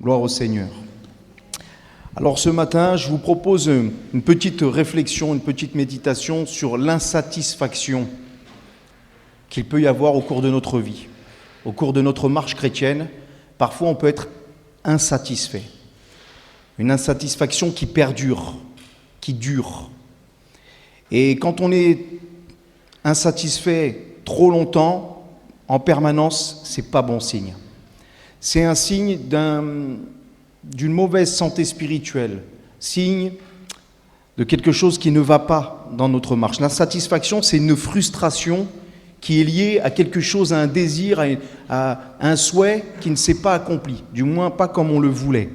Gloire au Seigneur. Alors ce matin, je vous propose une petite réflexion, une petite méditation sur l'insatisfaction qu'il peut y avoir au cours de notre vie. Au cours de notre marche chrétienne, parfois on peut être insatisfait. Une insatisfaction qui perdure, qui dure. Et quand on est insatisfait trop longtemps, en permanence, c'est pas bon signe. C'est un signe d'une mauvaise santé spirituelle, signe de quelque chose qui ne va pas dans notre marche. L'insatisfaction, c'est une frustration qui est liée à quelque chose, à un désir, à un souhait qui ne s'est pas accompli, du moins pas comme on le voulait.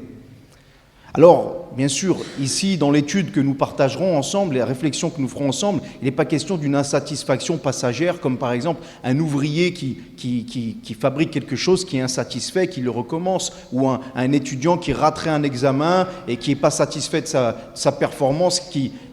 Alors, bien sûr, ici, dans l'étude que nous partagerons ensemble, la réflexion que nous ferons ensemble, il n'est pas question d'une insatisfaction passagère, comme par exemple un ouvrier qui fabrique quelque chose qui est insatisfait, qui le recommence, ou un étudiant qui raterait un examen et qui n'est pas satisfait de sa performance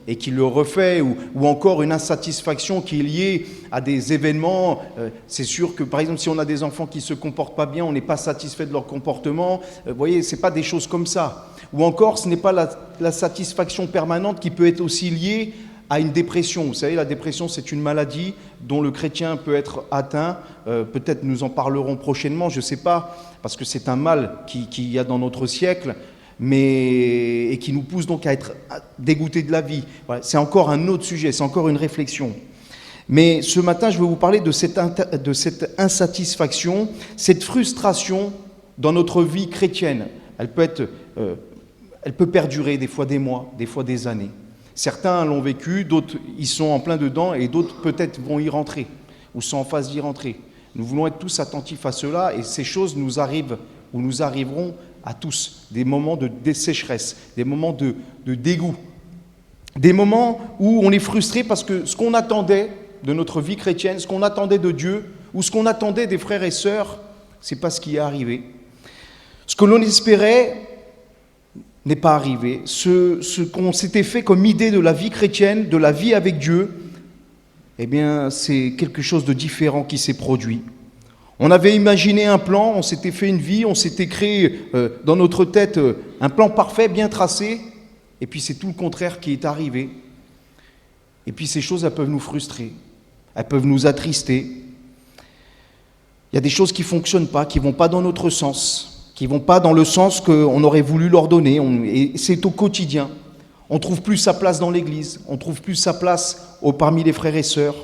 et qui le refait, ou encore une insatisfaction qui est liée à des événements. C'est sûr que, par exemple, si on a des enfants qui ne se comportent pas bien, on n'est pas satisfait de leur comportement. Vous voyez, ce n'est pas des choses comme ça. Ou encore, ce n'est pas la satisfaction permanente qui peut être aussi liée à une dépression. Vous savez, la dépression, c'est une maladie dont le chrétien peut être atteint. Peut-être nous en parlerons prochainement, je ne sais pas, parce que c'est un mal qu'il y a dans notre siècle, et qui nous pousse donc à être dégoûtés de la vie. Voilà, c'est encore un autre sujet, c'est encore une réflexion. Mais ce matin, je vais vous parler de cette insatisfaction, cette frustration dans notre vie chrétienne. Elle peut perdurer des fois des mois, des fois des années. Certains l'ont vécu, d'autres y sont en plein dedans et d'autres peut-être vont y rentrer ou sont en phase d'y rentrer. Nous voulons être tous attentifs à cela et ces choses nous arrivent ou nous arriveront à tous. Des moments de sécheresse, des moments de dégoût, des moments où on est frustré parce que ce qu'on attendait de notre vie chrétienne, ce qu'on attendait de Dieu ou ce qu'on attendait des frères et sœurs, c'est pas ce qui est arrivé. Ce que l'on espérait n'est pas arrivé. Ce qu'on s'était fait comme idée de la vie chrétienne, de la vie avec Dieu, eh bien, c'est quelque chose de différent qui s'est produit. On avait imaginé un plan, on s'était fait une vie, on s'était créé dans notre tête un plan parfait, bien tracé, et puis c'est tout le contraire qui est arrivé. Et puis ces choses, elles peuvent nous frustrer, elles peuvent nous attrister. Il y a des choses qui ne fonctionnent pas, qui ne vont pas dans notre sens, qui ne vont pas dans le sens qu'on aurait voulu leur donner, et c'est au quotidien. On ne trouve plus sa place dans l'Église, on ne trouve plus sa place parmi les frères et sœurs,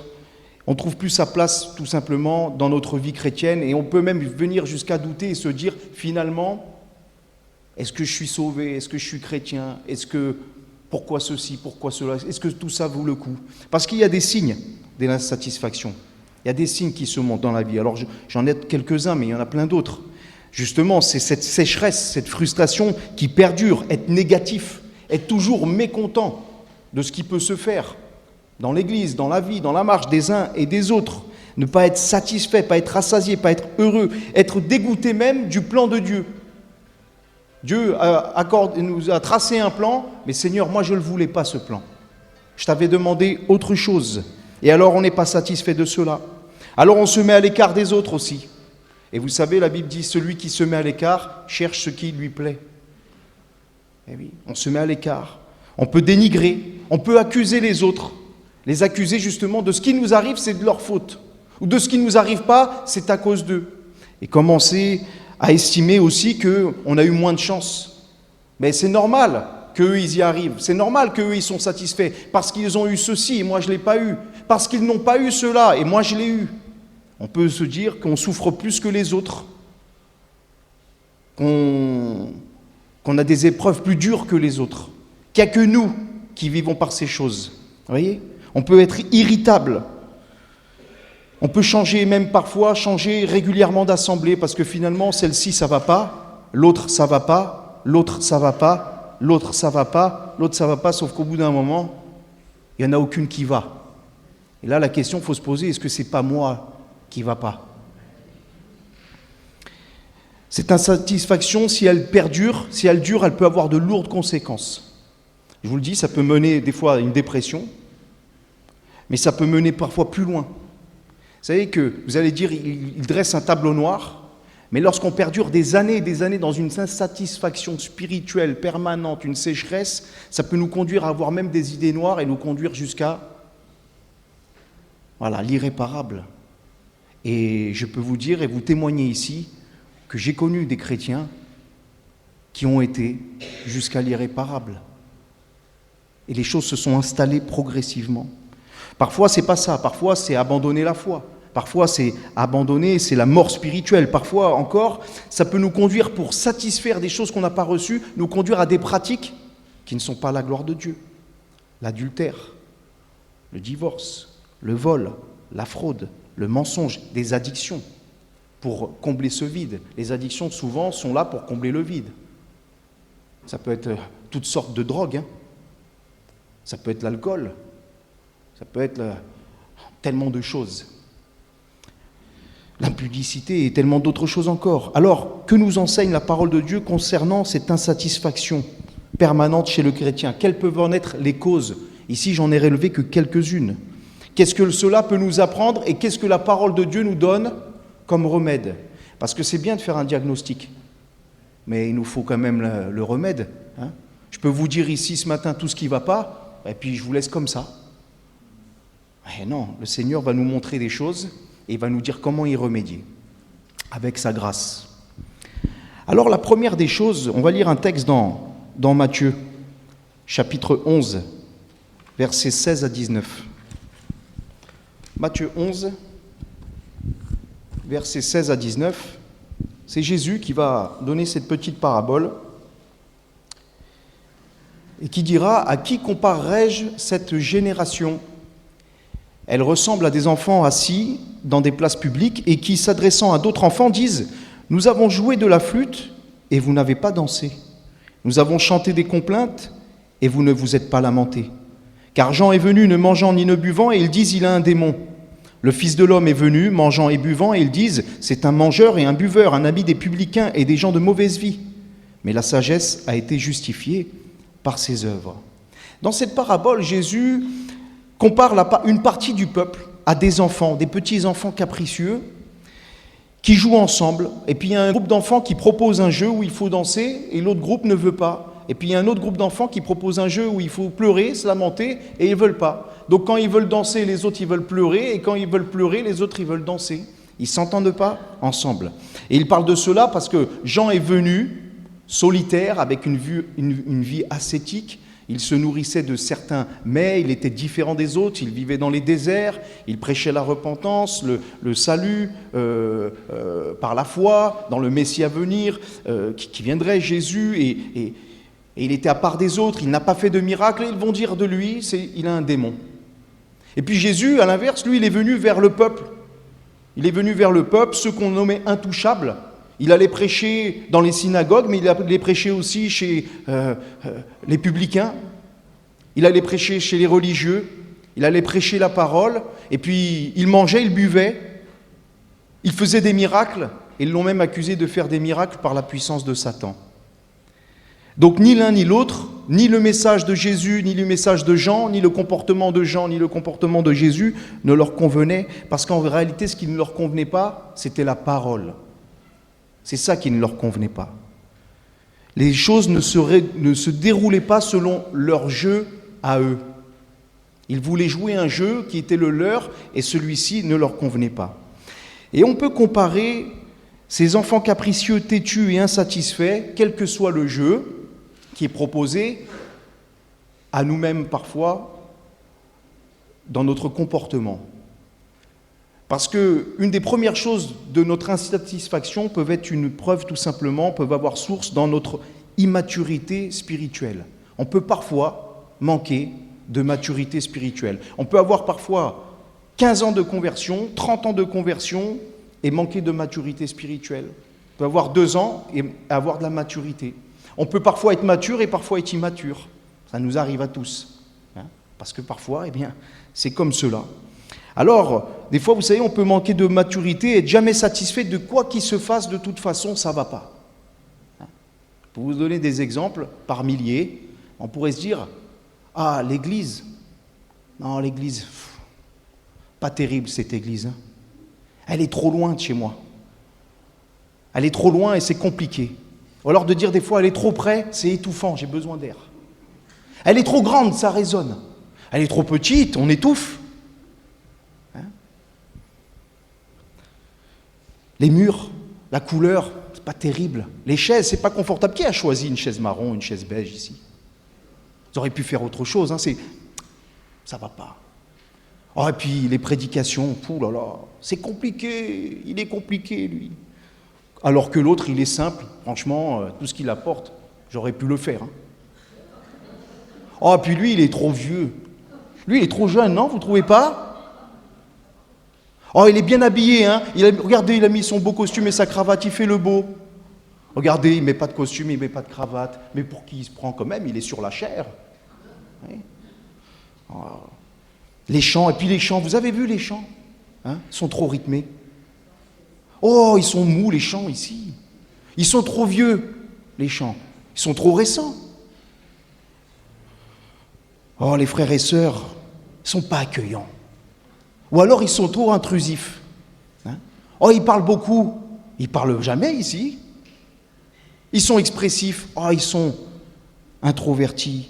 on ne trouve plus sa place tout simplement dans notre vie chrétienne, et on peut même venir jusqu'à douter et se dire finalement, est-ce que je suis sauvé, est-ce que je suis chrétien, pourquoi ceci, pourquoi cela, est-ce que tout ça vaut le coup? Parce qu'il y a des signes de l'insatisfaction, il y a des signes qui se montrent dans la vie. Alors j'en ai quelques-uns, mais il y en a plein d'autres. Justement, c'est cette sécheresse, cette frustration qui perdure, être négatif, être toujours mécontent de ce qui peut se faire dans l'Église, dans la vie, dans la marche des uns et des autres. Ne pas être satisfait, pas être rassasié, pas être heureux, être dégoûté même du plan de Dieu. Dieu nous a tracé un plan, mais Seigneur, moi je ne le voulais pas ce plan. Je t'avais demandé autre chose. Et alors on n'est pas satisfait de cela. Alors on se met à l'écart des autres aussi. Et vous savez, la Bible dit, celui qui se met à l'écart cherche ce qui lui plaît. Et oui, on se met à l'écart. On peut dénigrer, on peut accuser les autres. Les accuser justement de ce qui nous arrive, c'est de leur faute. Ou de ce qui ne nous arrive pas, c'est à cause d'eux. Et commencer à estimer aussi qu'on a eu moins de chance. Mais c'est normal qu'eux, ils y arrivent. C'est normal qu'eux, ils sont satisfaits. Parce qu'ils ont eu ceci et moi, je ne l'ai pas eu. Parce qu'ils n'ont pas eu cela et moi, je l'ai eu. On peut se dire qu'on souffre plus que les autres, qu'on a des épreuves plus dures que les autres, qu'il n'y a que nous qui vivons par ces choses. Vous voyez ? On peut être irritable. On peut parfois changer régulièrement d'assemblée parce que finalement, celle-ci, ça ne va pas, l'autre, ça ne va pas, l'autre, ça ne va pas, l'autre, ça ne va pas, l'autre, ça ne va pas, sauf qu'au bout d'un moment, il n'y en a aucune qui va. Et là, la question, il faut se poser, est-ce que ce n'est pas moi qui ne va pas? Cette insatisfaction, si elle perdure, si elle dure, elle peut avoir de lourdes conséquences. Je vous le dis, ça peut mener des fois à une dépression, mais ça peut mener parfois plus loin. Vous savez que vous allez dire, il dresse un tableau noir, Mais lorsqu'on perdure des années et des années dans une insatisfaction spirituelle permanente, une sécheresse, ça peut nous conduire à avoir même des idées noires et nous conduire jusqu'à l'irréparable. Et je peux vous dire et vous témoigner ici que j'ai connu des chrétiens qui ont été jusqu'à l'irréparable. Et les choses se sont installées progressivement. Parfois, c'est pas ça. Parfois, c'est abandonner la foi. Parfois, c'est abandonner, c'est la mort spirituelle. Parfois, encore, ça peut nous conduire, pour satisfaire des choses qu'on n'a pas reçues, nous conduire à des pratiques qui ne sont pas la gloire de Dieu. L'adultère, le divorce, le vol, la fraude, le mensonge, des addictions pour combler ce vide. Les addictions, souvent, sont là pour combler le vide. Ça peut être toutes sortes de drogues. Ça peut être l'alcool. Ça peut être tellement de choses. L'impudicité et tellement d'autres choses encore. Alors, que nous enseigne la parole de Dieu concernant cette insatisfaction permanente chez le chrétien? Quelles peuvent en être les causes? Ici, j'en ai relevé que quelques-unes. Qu'est-ce que cela peut nous apprendre et qu'est-ce que la parole de Dieu nous donne comme remède? Parce que c'est bien de faire un diagnostic, mais il nous faut quand même le remède. Je peux vous dire ici ce matin tout ce qui ne va pas, et puis je vous laisse comme ça. Mais non, le Seigneur va nous montrer des choses et il va nous dire comment y remédier, avec sa grâce. Alors la première des choses, on va lire un texte dans Matthieu, chapitre 11, versets 16 à 19. Matthieu 11, versets 16 à 19, c'est Jésus qui va donner cette petite parabole et qui dira « À qui comparerai-je cette génération ? Elle ressemble à des enfants assis dans des places publiques et qui, s'adressant à d'autres enfants, disent « Nous avons joué de la flûte et vous n'avez pas dansé. Nous avons chanté des complaintes et vous ne vous êtes pas lamentés. Car Jean est venu ne mangeant ni ne buvant et ils disent « Il a un démon. » Le Fils de l'homme est venu, mangeant et buvant, et ils disent « C'est un mangeur et un buveur, un ami des publicains et des gens de mauvaise vie. » Mais la sagesse a été justifiée par ses œuvres. Dans cette parabole, Jésus compare une partie du peuple à des enfants, des petits-enfants capricieux, qui jouent ensemble. Et puis il y a un groupe d'enfants qui propose un jeu où il faut danser, et l'autre groupe ne veut pas. Et puis il y a un autre groupe d'enfants qui propose un jeu où il faut pleurer, se lamenter, et ils ne veulent pas. Donc quand ils veulent danser, les autres ils veulent pleurer, et quand ils veulent pleurer, les autres ils veulent danser. Ils ne s'entendent pas ensemble. Et il parle de cela parce que Jean est venu solitaire, avec une vie ascétique. Il se nourrissait de certains mets, il était différent des autres, il vivait dans les déserts, il prêchait la repentance, le salut par la foi, dans le Messie à venir, qui viendrait, Jésus, et il était à part des autres, il n'a pas fait de miracle, et ils vont dire de lui, il a un démon. Et puis Jésus, à l'inverse, lui, il est venu vers le peuple. Il est venu vers le peuple, ceux qu'on nommait intouchables. Il allait prêcher dans les synagogues, mais il allait prêcher aussi chez les publicains. Il allait prêcher chez les religieux. Il allait prêcher la parole. Et puis, il mangeait, il buvait. Il faisait des miracles. Et ils l'ont même accusé de faire des miracles par la puissance de Satan. Donc, ni l'un ni l'autre, ni le message de Jésus, ni le message de Jean, ni le comportement de Jean, ni le comportement de Jésus ne leur convenait. Parce qu'en réalité, ce qui ne leur convenait pas, c'était la parole. C'est ça qui ne leur convenait pas. Les choses ne se déroulaient pas selon leur jeu à eux. Ils voulaient jouer un jeu qui était le leur et celui-ci ne leur convenait pas. Et on peut comparer ces enfants capricieux, têtus et insatisfaits, quel que soit le jeu qui est proposé, à nous-mêmes parfois, dans notre comportement. Parce qu'une des premières choses de notre insatisfaction peuvent être une preuve tout simplement, peuvent avoir source dans notre immaturité spirituelle. On peut parfois manquer de maturité spirituelle. On peut avoir parfois 15 ans de conversion, 30 ans de conversion et manquer de maturité spirituelle. On peut avoir 2 ans et avoir de la maturité. On peut parfois être mature et parfois être immature. Ça nous arrive à tous. Parce que parfois, c'est comme cela. Alors, des fois, vous savez, on peut manquer de maturité et être jamais satisfait de quoi qu'il se fasse, de toute façon, ça ne va pas. Pour vous donner des exemples, par milliers, on pourrait se dire, ah, l'église, non, l'église, pas terrible cette église, elle est trop loin de chez moi. Elle est trop loin et c'est compliqué. Ou alors de dire des fois, elle est trop près, c'est étouffant, j'ai besoin d'air. Elle est trop grande, ça résonne. Elle est trop petite, on étouffe. Hein? Les murs, la couleur, c'est pas terrible. Les chaises, c'est pas confortable. Qui a choisi une chaise marron, une chaise beige ici? Vous auriez pu faire autre chose, hein, ça va pas. Oh, et puis les prédications, là là, c'est compliqué, il est compliqué lui. Alors que l'autre, il est simple, franchement, tout ce qu'il apporte, j'aurais pu le faire. Hein. Oh, puis lui, il est trop vieux. Lui, il est trop jeune, non? Vous trouvez pas? Oh, il est bien habillé, hein? Regardez, il a mis son beau costume et sa cravate, il fait le beau. Regardez, il met pas de costume, il met pas de cravate. Mais pour qui il se prend quand même? Il est sur la chair. Oui. Oh. Les chants, et puis les chants, vous avez vu les chants? Hein? Ils sont trop rythmés. Oh, ils sont mous, les chants, ici. Ils sont trop vieux, les chants. Ils sont trop récents. Oh, les frères et sœurs, ils ne sont pas accueillants. Ou alors, ils sont trop intrusifs. Hein? Oh, ils parlent beaucoup. Ils ne parlent jamais, ici. Ils sont expressifs. Oh, ils sont introvertis.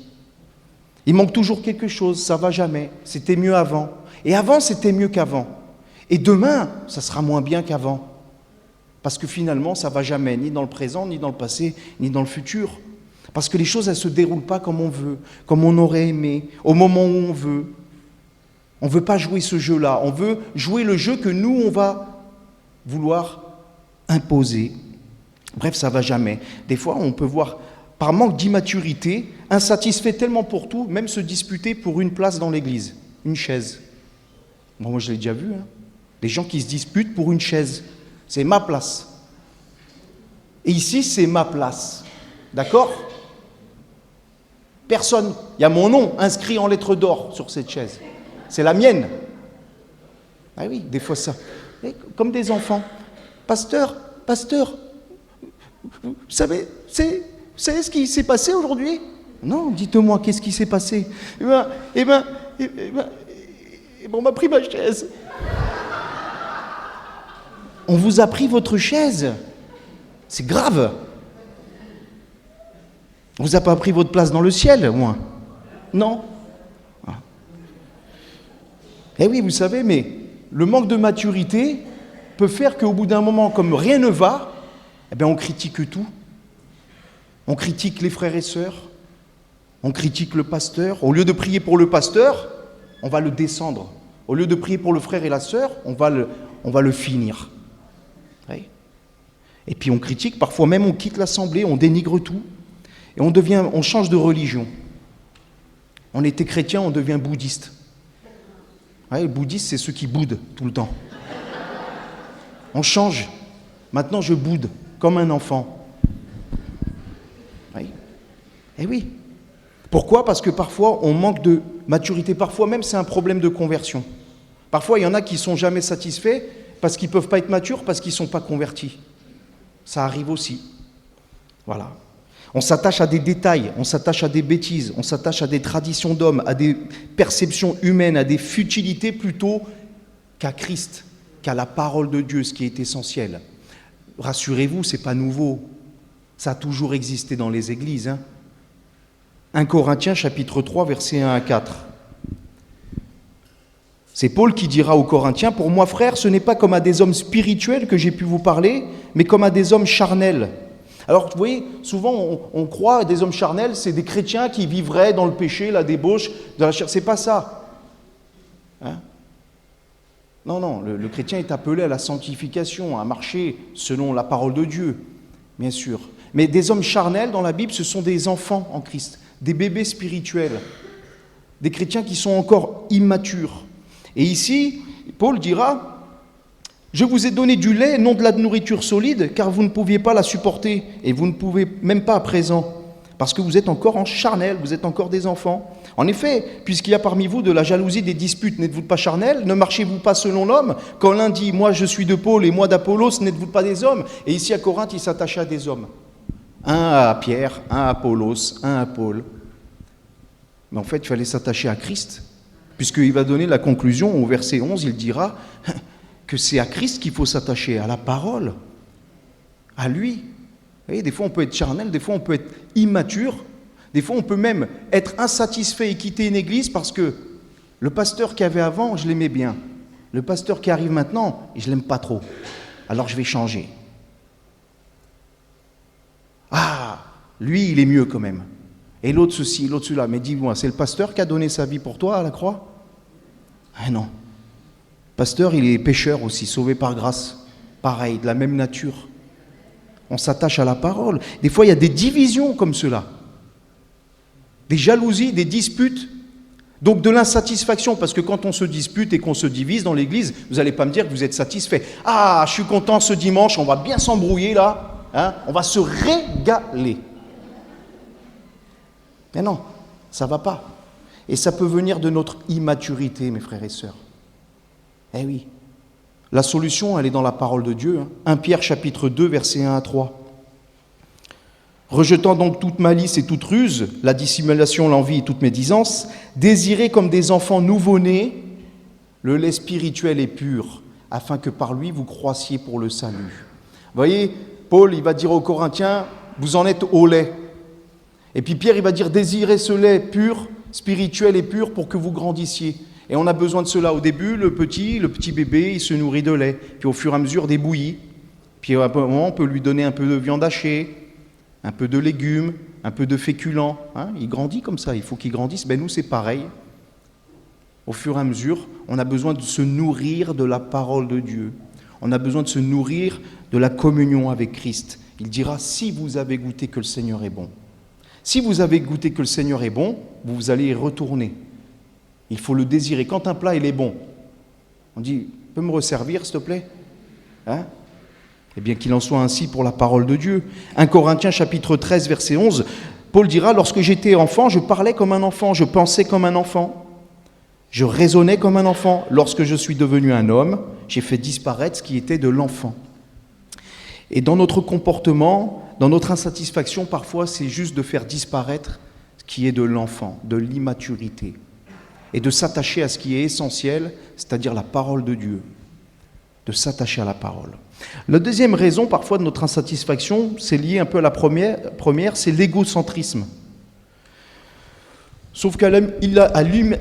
Il manque toujours quelque chose, ça ne va jamais. C'était mieux avant. Et avant, c'était mieux qu'avant. Et demain, ça sera moins bien qu'avant. Parce que finalement, ça ne va jamais, ni dans le présent, ni dans le passé, ni dans le futur. Parce que les choses, elles ne se déroulent pas comme on veut, comme on aurait aimé, au moment où on veut. On ne veut pas jouer ce jeu-là. On veut jouer le jeu que nous, on va vouloir imposer. Bref, ça ne va jamais. Des fois, on peut voir, par manque d'immaturité, insatisfait tellement pour tout, même se disputer pour une place dans l'église, une chaise. Bon, moi, je l'ai déjà vu, hein. Des gens qui se disputent pour une chaise. C'est ma place. Et ici, c'est ma place. D'accord? Personne. Il y a mon nom inscrit en lettres d'or sur cette chaise. C'est la mienne. Ah oui, des fois ça. Et comme des enfants. Pasteur, vous savez ce qui s'est passé aujourd'hui? Non, dites-moi, qu'est-ce qui s'est passé? On m'a pris ma chaise. On vous a pris votre chaise. C'est grave. On vous a pas pris votre place dans le ciel, au moins? Non. Ah. Eh oui, vous savez, mais le manque de maturité peut faire qu'au bout d'un moment, comme rien ne va, eh bien, on critique tout. On critique les frères et sœurs. On critique le pasteur. Au lieu de prier pour le pasteur, on va le descendre. Au lieu de prier pour le frère et la sœur, on va le finir. Oui. Et puis on critique, parfois même on quitte l'assemblée, on dénigre tout. Et on change de religion. On était chrétien, on devient bouddhiste. Ouais, le bouddhiste, c'est ceux qui boudent tout le temps. On change. Maintenant, je boude comme un enfant. Oui. Eh oui. Pourquoi? Parce que parfois, on manque de maturité. Parfois même, c'est un problème de conversion. Parfois, il y en a qui ne sont jamais satisfaits parce qu'ils ne peuvent pas être matures, parce qu'ils ne sont pas convertis. Ça arrive aussi. Voilà. On s'attache à des détails, on s'attache à des bêtises, on s'attache à des traditions d'hommes, à des perceptions humaines, à des futilités plutôt qu'à Christ, qu'à la parole de Dieu, ce qui est essentiel. Rassurez-vous, ce n'est pas nouveau. Ça a toujours existé dans les églises. 1 Corinthiens, chapitre 3, versets 1 à 4. C'est Paul qui dira aux Corinthiens, « Pour moi, frères, ce n'est pas comme à des hommes spirituels que j'ai pu vous parler, mais comme à des hommes charnels. » Alors, vous voyez, souvent, on croit à des hommes charnels, c'est des chrétiens qui vivraient dans le péché, la débauche, de la chair. C'est pas ça. Hein? Non, le chrétien est appelé à la sanctification, à marcher selon la parole de Dieu, bien sûr. Mais des hommes charnels, dans la Bible, ce sont des enfants en Christ, des bébés spirituels, des chrétiens qui sont encore immatures. Et ici, Paul dira... Je vous ai donné du lait, non de la nourriture solide, car vous ne pouviez pas la supporter, et vous ne pouvez même pas à présent, parce que vous êtes encore en charnel, vous êtes encore des enfants. En effet, puisqu'il y a parmi vous de la jalousie, des disputes, n'êtes-vous pas charnel? Ne marchez-vous pas selon l'homme? Quand l'un dit « moi je suis de Paul et moi d'Apollos », n'êtes-vous pas des hommes? Et ici à Corinthe, il s'attachait à des hommes. Un à Pierre, un à Apollos, un à Paul. Mais en fait, il fallait s'attacher à Christ, puisqu'il va donner la conclusion au verset 11, il dira... que c'est à Christ qu'il faut s'attacher, à la parole à lui. Vous voyez, des fois on peut être charnel, des fois on peut être immature, des fois on peut même être insatisfait et quitter une église parce que le pasteur qu'il y avait avant, je l'aimais bien. Le pasteur qui arrive maintenant, je ne l'aime pas trop. Alors je vais changer. Ah, lui, il est mieux quand même. Et l'autre ceci, l'autre cela. Mais dis-moi, c'est le pasteur qui a donné sa vie pour toi à la croix? Ah non. Le pasteur, il est pécheur aussi, sauvé par grâce. Pareil, de la même nature. On s'attache à la parole. Des fois, il y a des divisions comme cela. Des jalousies, des disputes. Donc de l'insatisfaction, parce que quand on se dispute et qu'on se divise dans l'église, vous n'allez pas me dire que vous êtes satisfait. Ah, je suis content ce dimanche, on va bien s'embrouiller là, hein, on va se régaler. Mais non, ça ne va pas. Et ça peut venir de notre immaturité, mes frères et sœurs. Eh oui. La solution, elle est dans la parole de Dieu. 1 Pierre chapitre 2, versets 1 à 3. Rejetant donc toute malice et toute ruse, la dissimulation, l'envie et toute médisance, désirez comme des enfants nouveau-nés le lait spirituel et pur, afin que par lui vous croissiez pour le salut. Vous voyez, Paul, il va dire aux Corinthiens, vous en êtes au lait. Et puis Pierre, il va dire, désirez ce lait pur, spirituel et pur pour que vous grandissiez. Et on a besoin de cela. Au début, le petit bébé, il se nourrit de lait. Puis au fur et à mesure, des bouillies. Puis à un moment, on peut lui donner un peu de viande hachée, un peu de légumes, un peu de féculents. Hein, il grandit comme ça, il faut qu'il grandisse. Ben nous, c'est pareil. Au fur et à mesure, on a besoin de se nourrir de la parole de Dieu. On a besoin de se nourrir de la communion avec Christ. Il dira, si vous avez goûté que le Seigneur est bon. Si vous avez goûté que le Seigneur est bon, vous allez y retourner. Il faut le désirer. Quand un plat, il est bon, on dit, peux me resservir, s'il te plaît, hein? Eh bien, qu'il en soit ainsi pour la parole de Dieu. 1 Corinthiens chapitre 13, verset 11, Paul dira, lorsque j'étais enfant, je parlais comme un enfant, je pensais comme un enfant, je raisonnais comme un enfant. Lorsque je suis devenu un homme, j'ai fait disparaître ce qui était de l'enfant. Et dans notre comportement, dans notre insatisfaction, parfois, c'est juste de faire disparaître ce qui est de l'enfant, de l'immaturité, et de s'attacher à ce qui est essentiel, c'est-à-dire la parole de Dieu, de s'attacher à la parole. La deuxième raison, parfois, de notre insatisfaction, c'est lié un peu à la première, c'est l'égocentrisme. Sauf qu'à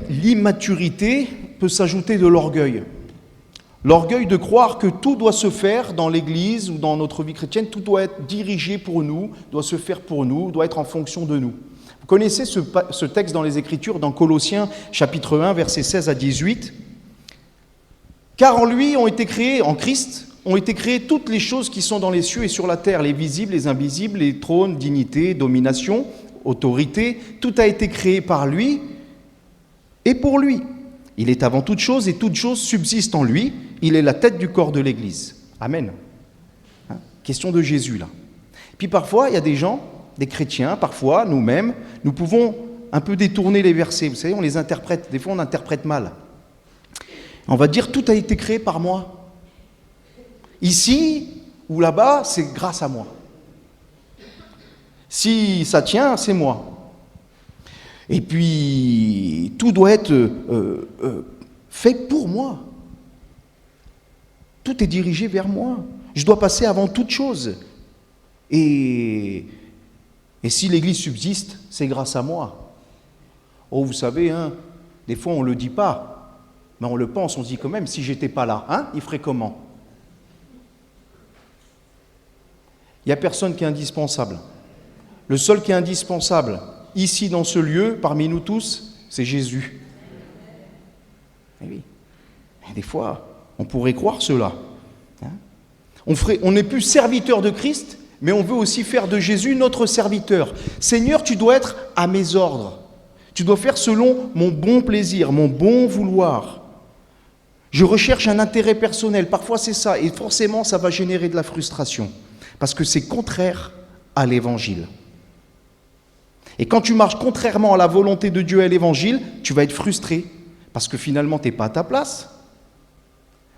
l'immaturité peut s'ajouter de l'orgueil. L'orgueil de croire que tout doit se faire dans l'Église ou dans notre vie chrétienne, tout doit être dirigé pour nous, doit se faire pour nous, doit être en fonction de nous. Vous connaissez ce texte dans les Écritures, dans Colossiens chapitre 1, versets 16 à 18. « Car en lui ont été créées, en Christ, ont été créées toutes les choses qui sont dans les cieux et sur la terre, les visibles, les invisibles, les trônes, dignités, dominations, autorités. Tout a été créé par lui et pour lui. Il est avant toute chose et toute chose subsiste en lui. Il est la tête du corps de l'Église. » Amen. Hein? Question de Jésus, là. Puis parfois, il y a des gens, des chrétiens, parfois, nous-mêmes, nous pouvons un peu détourner les versets. Vous savez, on les interprète. Des fois, on interprète mal. On va dire, tout a été créé par moi. Ici ou là-bas, c'est grâce à moi. Si ça tient, c'est moi. Et puis, tout doit être fait pour moi. Tout est dirigé vers moi. Je dois passer avant toute chose. Et si l'Église subsiste, c'est grâce à moi. Oh, vous savez, hein, des fois, on ne le dit pas, mais on le pense, on se dit quand même, si j'étais pas là, hein, il ferait comment? Il n'y a personne qui est indispensable. Le seul qui est indispensable, ici dans ce lieu, parmi nous tous, c'est Jésus. Et oui. Et des fois, on pourrait croire cela. Hein? On n'est plus serviteur de Christ, mais on veut aussi faire de Jésus notre serviteur. Seigneur, tu dois être à mes ordres. Tu dois faire selon mon bon plaisir, mon bon vouloir. Je recherche un intérêt personnel. Parfois, c'est ça. Et forcément, ça va générer de la frustration. Parce que c'est contraire à l'Évangile. Et quand tu marches contrairement à la volonté de Dieu et à l'Évangile, tu vas être frustré. Parce que finalement, tu n'es pas à ta place.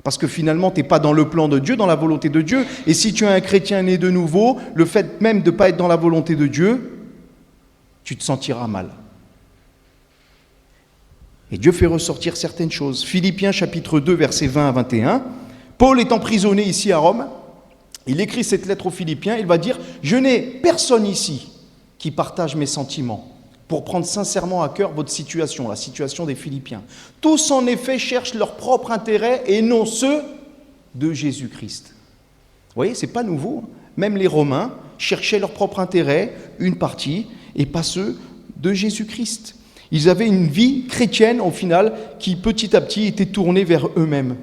Parce que finalement, tu n'es pas dans le plan de Dieu, dans la volonté de Dieu. Et si tu es un chrétien né de nouveau, le fait même de ne pas être dans la volonté de Dieu, tu te sentiras mal. Et Dieu fait ressortir certaines choses. Philippiens chapitre 2, versets 20 à 21. Paul est emprisonné ici à Rome. Il écrit cette lettre aux Philippiens, il va dire « Je n'ai personne ici qui partage mes sentiments pour prendre sincèrement à cœur votre situation, la situation des Philippiens. Tous en effet cherchent leur propre intérêt et non ceux de Jésus-Christ. » Vous voyez, ce n'est pas nouveau. Même les Romains cherchaient leur propre intérêt, une partie, et pas ceux de Jésus-Christ. Ils avaient une vie chrétienne, au final, qui petit à petit était tournée vers eux-mêmes.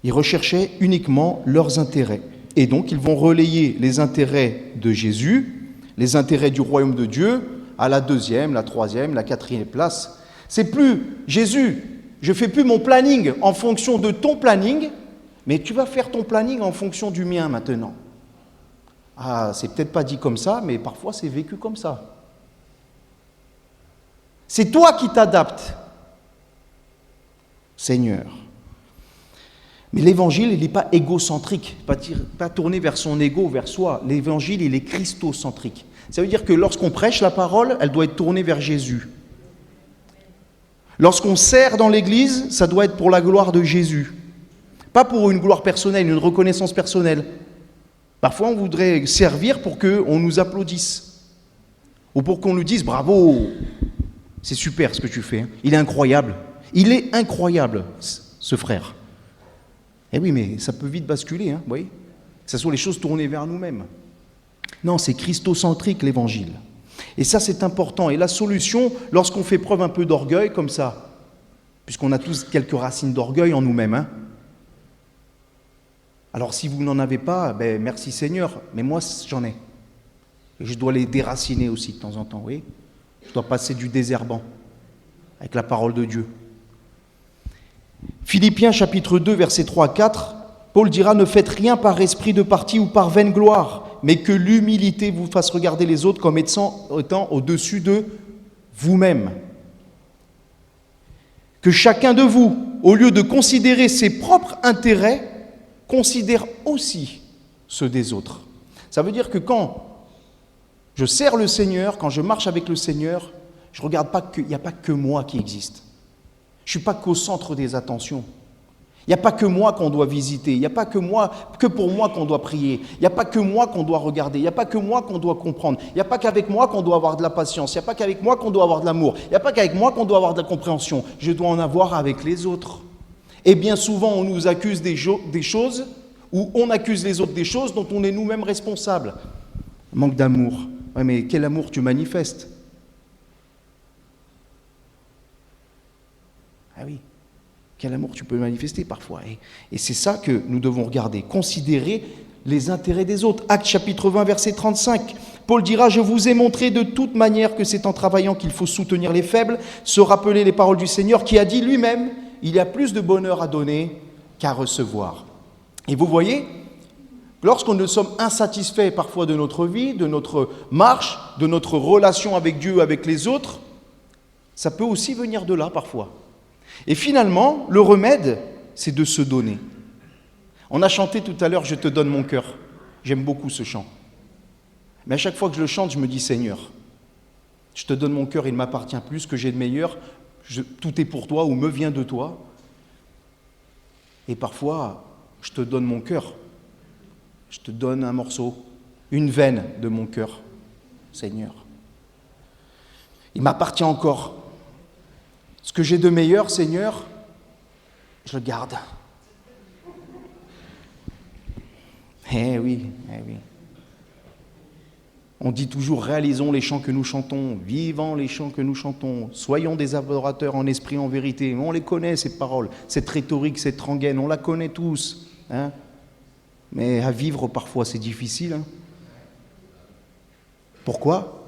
Ils recherchaient uniquement leurs intérêts. Et donc, ils vont relayer les intérêts de Jésus, les intérêts du royaume de Dieu, à la 2e, la 3e, la 4e place. C'est plus Jésus, je ne fais plus mon planning en fonction de ton planning, mais tu vas faire ton planning en fonction du mien maintenant. Ah, c'est peut-être pas dit comme ça, mais parfois c'est vécu comme ça. C'est toi qui t'adaptes, Seigneur. Mais l'évangile, il n'est pas égocentrique, pas tourné vers son ego, vers soi. L'évangile, il est christocentrique. Ça veut dire que lorsqu'on prêche la parole, elle doit être tournée vers Jésus. Lorsqu'on sert dans l'église, ça doit être pour la gloire de Jésus. Pas pour une gloire personnelle, une reconnaissance personnelle. Parfois, on voudrait servir pour qu'on nous applaudisse. Ou pour qu'on nous dise « Bravo, c'est super ce que tu fais. Il est incroyable. Il est incroyable, ce frère. » Eh oui, mais ça peut vite basculer, vous voyez ? Que ce soit les choses tournées vers nous-mêmes. Non, c'est christocentrique l'évangile. Et ça, c'est important. Et la solution, lorsqu'on fait preuve un peu d'orgueil comme ça, puisqu'on a tous quelques racines d'orgueil en nous-mêmes, alors si vous n'en avez pas, merci Seigneur, mais moi j'en ai. Et je dois les déraciner aussi de temps en temps, vous voyez ? Je dois passer du désherbant avec la parole de Dieu. Philippiens chapitre 2, versets 3 à 4, Paul dira « Ne faites rien par esprit de parti ou par vaine gloire, mais que l'humilité vous fasse regarder les autres comme étant au-dessus de vous-même. Que chacun de vous, au lieu de considérer ses propres intérêts, considère aussi ceux des autres. » Ça veut dire que quand je sers le Seigneur, quand je marche avec le Seigneur, je ne regarde pas qu'il n'y a pas que moi qui existe. Je ne suis pas qu'au centre des attentions. Il n'y a pas que moi qu'on doit visiter. Il n'y a pas que pour moi qu'on doit prier. Il n'y a pas que moi qu'on doit regarder. Il n'y a pas que moi qu'on doit comprendre. Il n'y a pas qu'avec moi qu'on doit avoir de la patience. Il n'y a pas qu'avec moi qu'on doit avoir de l'amour. Il n'y a pas qu'avec moi qu'on doit avoir de la compréhension. Je dois en avoir avec les autres. Et bien souvent, on nous accuse des choses, ou on accuse les autres des choses dont on est nous-mêmes responsables. Manque d'amour. Ouais, mais quel amour tu manifestes ? Ah oui, quel amour tu peux manifester parfois. Et c'est ça que nous devons regarder, considérer les intérêts des autres. Actes chapitre 20, verset 35. Paul dira « Je vous ai montré de toute manière que c'est en travaillant qu'il faut soutenir les faibles, se rappeler les paroles du Seigneur qui a dit lui-même « Il y a plus de bonheur à donner qu'à recevoir. » Et vous voyez, lorsqu'on nous sommes insatisfaits parfois de notre vie, de notre marche, de notre relation avec Dieu, avec les autres, ça peut aussi venir de là parfois. Et finalement, le remède, c'est de se donner. On a chanté tout à l'heure « Je te donne mon cœur ». J'aime beaucoup ce chant. Mais à chaque fois que je le chante, je me dis « Seigneur, je te donne mon cœur, il m'appartient plus, ce que j'ai de meilleur, tout est pour toi ou me vient de toi. » Et parfois, je te donne mon cœur. Je te donne un morceau, une veine de mon cœur, Seigneur. Il m'appartient encore. Ce que j'ai de meilleur, Seigneur, je le garde. Eh oui. On dit toujours, réalisons les chants que nous chantons, vivons les chants que nous chantons, soyons des adorateurs en esprit, en vérité. On les connaît, ces paroles, cette rhétorique, cette rengaine, on la connaît tous. Mais à vivre, parfois, c'est difficile. Pourquoi ?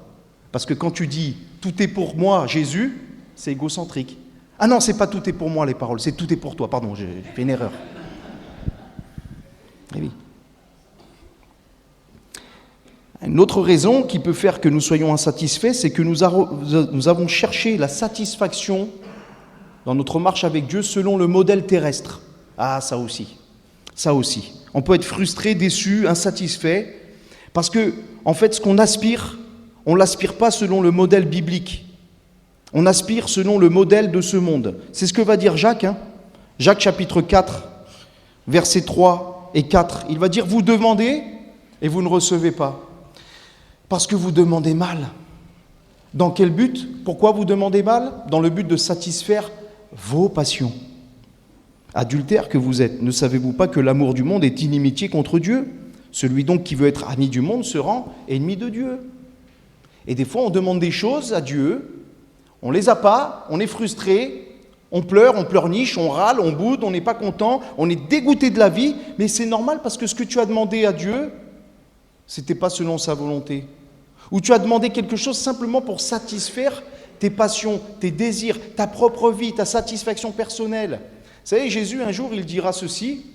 Parce que quand tu dis « tout est pour moi, Jésus », c'est égocentrique. Ah non, c'est pas tout est pour moi les paroles, c'est tout est pour toi. Pardon, j'ai fait une erreur. Eh oui. Une autre raison qui peut faire que nous soyons insatisfaits, c'est que nous avons cherché la satisfaction dans notre marche avec Dieu selon le modèle terrestre. Ah, ça aussi. On peut être frustré, déçu, insatisfait, parce que, en fait, ce qu'on aspire, on ne l'aspire pas selon le modèle biblique. On aspire selon le modèle de ce monde. C'est ce que va dire Jacques. Jacques chapitre 4, versets 3 et 4, il va dire, vous demandez et vous ne recevez pas, parce que vous demandez mal. Dans quel but? Pourquoi vous demandez mal? Dans le but de satisfaire vos passions. Adultères que vous êtes, ne savez-vous pas que l'amour du monde est inimitié contre Dieu? Celui donc qui veut être ami du monde se rend ennemi de Dieu. Et des fois, on demande des choses à Dieu, on les a pas, on est frustré, on pleurniche, on râle, on boude, on n'est pas content, on est dégoûté de la vie, mais c'est normal parce que ce que tu as demandé à Dieu, c'était pas selon sa volonté. Ou tu as demandé quelque chose simplement pour satisfaire tes passions, tes désirs, ta propre vie, ta satisfaction personnelle. Vous savez, Jésus, un jour, il dira ceci,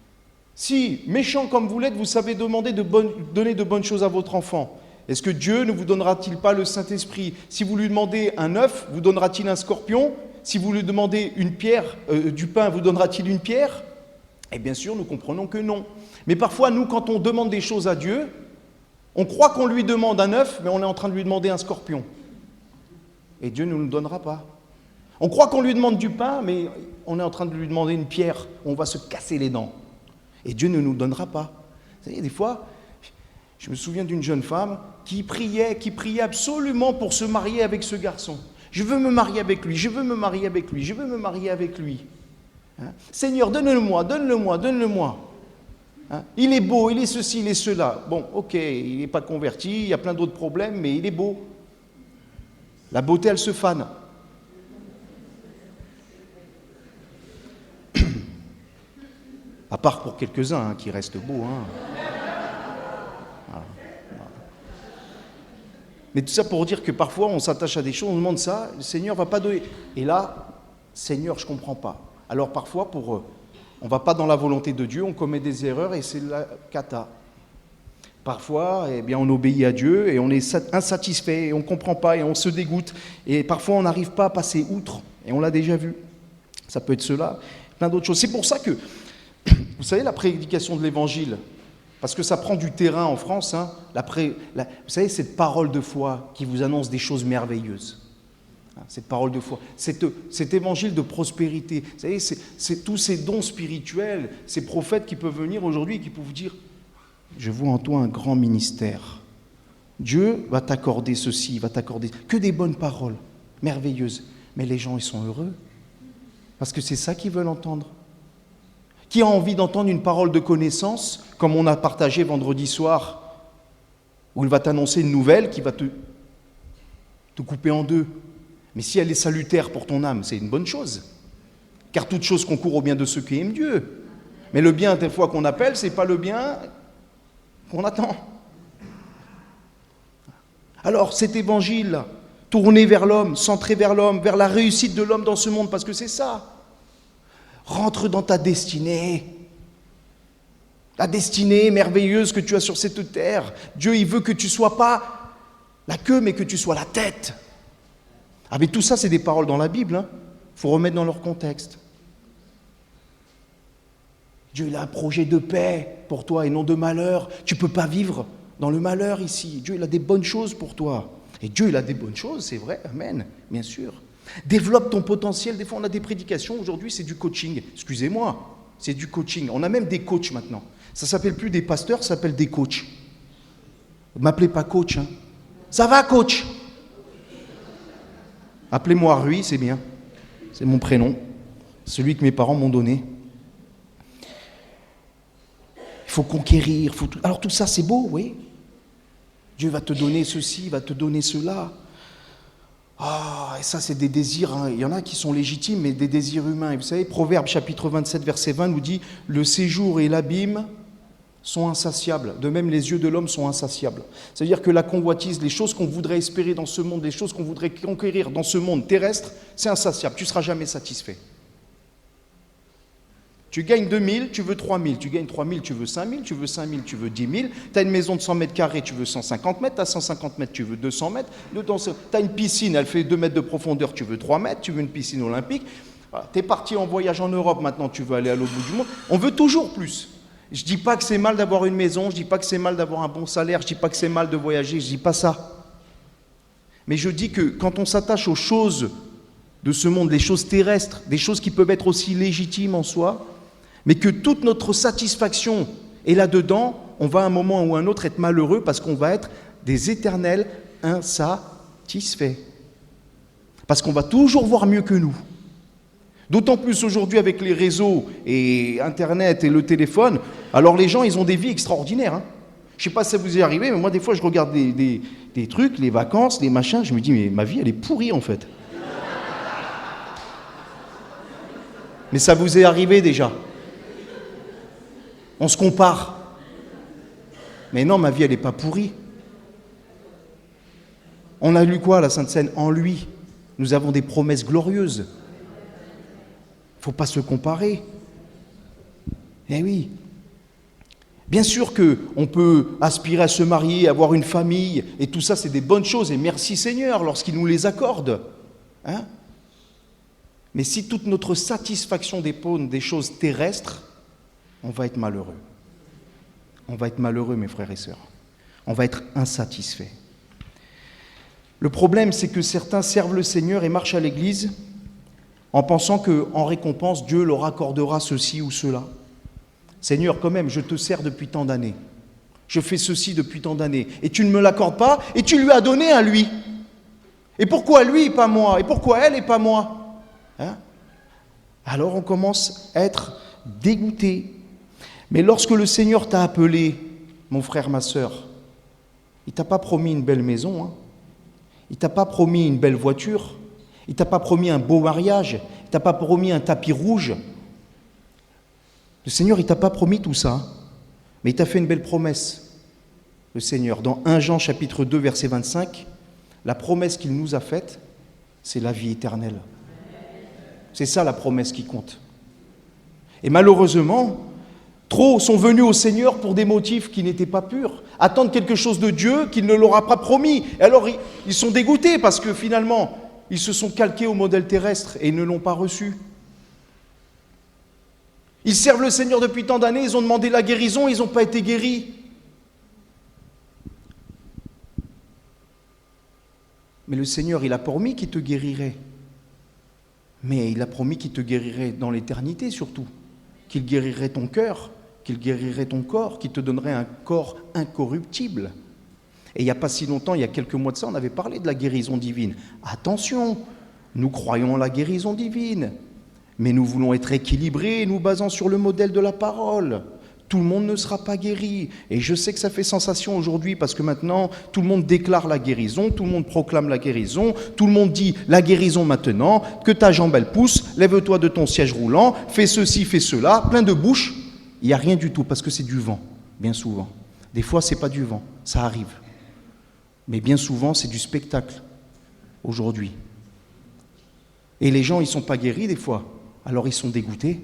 « Si, méchant comme vous l'êtes, vous savez donner de bonnes choses à votre enfant, est-ce que Dieu ne vous donnera-t-il pas le Saint-Esprit? Si vous lui demandez un œuf, vous donnera-t-il un scorpion? Si vous lui demandez une pierre, du pain, vous donnera-t-il une pierre ?» Et bien sûr, nous comprenons que non. Mais parfois, nous, quand on demande des choses à Dieu, on croit qu'on lui demande un œuf, mais on est en train de lui demander un scorpion. Et Dieu ne nous le donnera pas. On croit qu'on lui demande du pain, mais on est en train de lui demander une pierre. On va se casser les dents. Et Dieu ne nous donnera pas. Vous savez, des fois, je me souviens d'une jeune femme qui priait absolument pour se marier avec ce garçon. Je veux me marier avec lui, je veux me marier avec lui, je veux me marier avec lui. Hein? Seigneur, donne-le-moi, donne-le-moi, donne-le-moi. Hein? Il est beau, il est ceci, il est cela. Bon, ok, il n'est pas converti, il y a plein d'autres problèmes, mais il est beau. La beauté, elle se fane. À part pour quelques-uns qui restent beaux. Voilà. Mais tout ça pour dire que parfois on s'attache à des choses, on demande ça, le Seigneur ne va pas donner. Et là, Seigneur, je ne comprends pas. Alors parfois, on ne va pas dans la volonté de Dieu, on commet des erreurs et c'est la cata. Parfois, eh bien, on obéit à Dieu et on est insatisfait et on ne comprend pas et on se dégoûte. Et parfois, on n'arrive pas à passer outre. Et on l'a déjà vu. Ça peut être cela, plein d'autres choses. C'est pour ça que, vous savez, la prédication de l'Évangile, parce que ça prend du terrain en France, hein, vous savez, cette parole de foi qui vous annonce des choses merveilleuses. Cette parole de foi, cet évangile de prospérité. Vous savez, c'est tous ces dons spirituels, ces prophètes qui peuvent venir aujourd'hui et qui peuvent vous dire « Je vois en toi un grand ministère. Dieu va t'accorder ceci, va t'accorder que des bonnes paroles merveilleuses. » Mais les gens, ils sont heureux parce que c'est ça qu'ils veulent entendre. Qui a envie d'entendre une parole de connaissance, comme on a partagé vendredi soir, où il va t'annoncer une nouvelle qui va te couper en deux. Mais si elle est salutaire pour ton âme, c'est une bonne chose. Car toute chose concourt au bien de ceux qui aiment Dieu. Mais le bien, des fois qu'on appelle, ce n'est pas le bien qu'on attend. Alors cet évangile, tourné vers l'homme, centré vers l'homme, vers la réussite de l'homme dans ce monde, parce que c'est ça. Rentre dans ta destinée. La destinée merveilleuse que tu as sur cette terre. Dieu, il veut que tu ne sois pas la queue, mais que tu sois la tête. Ah, mais tout ça, c'est des paroles dans la Bible. Hein. Faut remettre dans leur contexte. Dieu, il a un projet de paix pour toi et non de malheur. Tu ne peux pas vivre dans le malheur ici. Dieu, il a des bonnes choses pour toi. Et Dieu, il a des bonnes choses, c'est vrai. Amen, bien sûr. Développe ton potentiel. Des fois, on a des prédications. Aujourd'hui, c'est du coaching. Excusez-moi, c'est du coaching. On a même des coachs maintenant. Ça ne s'appelle plus des pasteurs, ça s'appelle des coachs. Ne m'appelez pas coach. Hein. Ça va, coach? Appelez-moi Rui, c'est bien. C'est mon prénom. Celui que mes parents m'ont donné. Il faut conquérir. Alors tout ça, c'est beau, oui. Dieu va te donner ceci, va te donner cela. Ah, et ça, c'est des désirs. Hein. Il y en a qui sont légitimes, mais des désirs humains. Et vous savez, Proverbe chapitre 27, verset 20 nous dit « Le séjour et l'abîme sont insatiables. De même, les yeux de l'homme sont insatiables. » C'est-à-dire que la convoitise, les choses qu'on voudrait espérer dans ce monde, les choses qu'on voudrait conquérir dans ce monde terrestre, c'est insatiable. Tu ne seras jamais satisfait. Tu gagnes 2000, tu veux 3000. Tu gagnes 3000, tu veux 5000. Tu veux 5000, tu veux 10 000. Tu as une maison de 100 mètres carrés, tu veux 150 mètres. Tu as 150 mètres, tu veux 200 mètres. Tu as une piscine, elle fait 2 mètres de profondeur, tu veux 3 mètres. Tu veux une piscine olympique. Voilà. Tu es parti en voyage en Europe, maintenant tu veux aller à l'autre bout du monde. On veut toujours plus. Je ne dis pas que c'est mal d'avoir une maison, je ne dis pas que c'est mal d'avoir un bon salaire, je ne dis pas que c'est mal de voyager, je ne dis pas ça. Mais je dis que quand on s'attache aux choses de ce monde, les choses terrestres, des choses qui peuvent être aussi légitimes en soi, mais que toute notre satisfaction est là-dedans, on va à un moment ou à un autre être malheureux parce qu'on va être des éternels insatisfaits. Parce qu'on va toujours voir mieux que nous. D'autant plus aujourd'hui avec les réseaux et Internet et le téléphone, alors les gens, ils ont des vies extraordinaires. Hein. Je ne sais pas si ça vous est arrivé, mais moi des fois je regarde des trucs, les vacances, les machins, je me dis mais ma vie elle est pourrie en fait. Mais ça vous est arrivé déjà. On se compare. Mais non, ma vie, elle n'est pas pourrie. On a lu quoi à la Sainte Seine? En lui, nous avons des promesses glorieuses. Il ne faut pas se comparer. Eh oui. Bien sûr qu'on peut aspirer à se marier, avoir une famille, et tout ça, c'est des bonnes choses. Et merci Seigneur lorsqu'il nous les accorde. Hein? Mais si toute notre satisfaction dépend des choses terrestres, on va être malheureux. On va être malheureux, mes frères et sœurs. On va être insatisfait. Le problème, c'est que certains servent le Seigneur et marchent à l'église en pensant qu'en récompense, Dieu leur accordera ceci ou cela. Seigneur, quand même, je te sers depuis tant d'années. Je fais ceci depuis tant d'années. Et tu ne me l'accordes pas, et tu lui as donné à lui. Et pourquoi lui et pas moi? Et pourquoi elle et pas moi? Hein? Alors on commence à être dégoûté. Mais lorsque le Seigneur t'a appelé, mon frère, ma sœur, il ne t'a pas promis une belle maison, hein. Il ne t'a pas promis une belle voiture, il ne t'a pas promis un beau mariage, il ne t'a pas promis un tapis rouge. Le Seigneur, il ne t'a pas promis tout ça, mais il t'a fait une belle promesse. Le Seigneur, dans 1 Jean chapitre 2, verset 25, la promesse qu'il nous a faite, c'est la vie éternelle. C'est ça la promesse qui compte. Et malheureusement, trop sont venus au Seigneur pour des motifs qui n'étaient pas purs, attendent quelque chose de Dieu qu'il ne leur a pas promis. Et alors ils sont dégoûtés parce que finalement, ils se sont calqués au modèle terrestre et ne l'ont pas reçu. Ils servent le Seigneur depuis tant d'années, ils ont demandé la guérison, ils n'ont pas été guéris. Mais le Seigneur, il a promis qu'il te guérirait. Mais il a promis qu'il te guérirait dans l'éternité surtout, qu'il guérirait ton cœur, qu'il guérirait ton corps, qu'il te donnerait un corps incorruptible. Et il n'y a pas si longtemps, il y a quelques mois de ça, on avait parlé de la guérison divine. Attention, nous croyons en la guérison divine, mais nous voulons être équilibrés, nous basant sur le modèle de la parole. Tout le monde ne sera pas guéri. Et je sais que ça fait sensation aujourd'hui parce que maintenant, tout le monde déclare la guérison, tout le monde proclame la guérison, tout le monde dit la guérison maintenant, que ta jambe elle pousse, lève-toi de ton siège roulant, fais ceci, fais cela, plein de bouches. Il n'y a rien du tout parce que c'est du vent, bien souvent. Des fois, ce n'est pas du vent, ça arrive. Mais bien souvent, c'est du spectacle, aujourd'hui. Et les gens, ils ne sont pas guéris des fois. Alors ils sont dégoûtés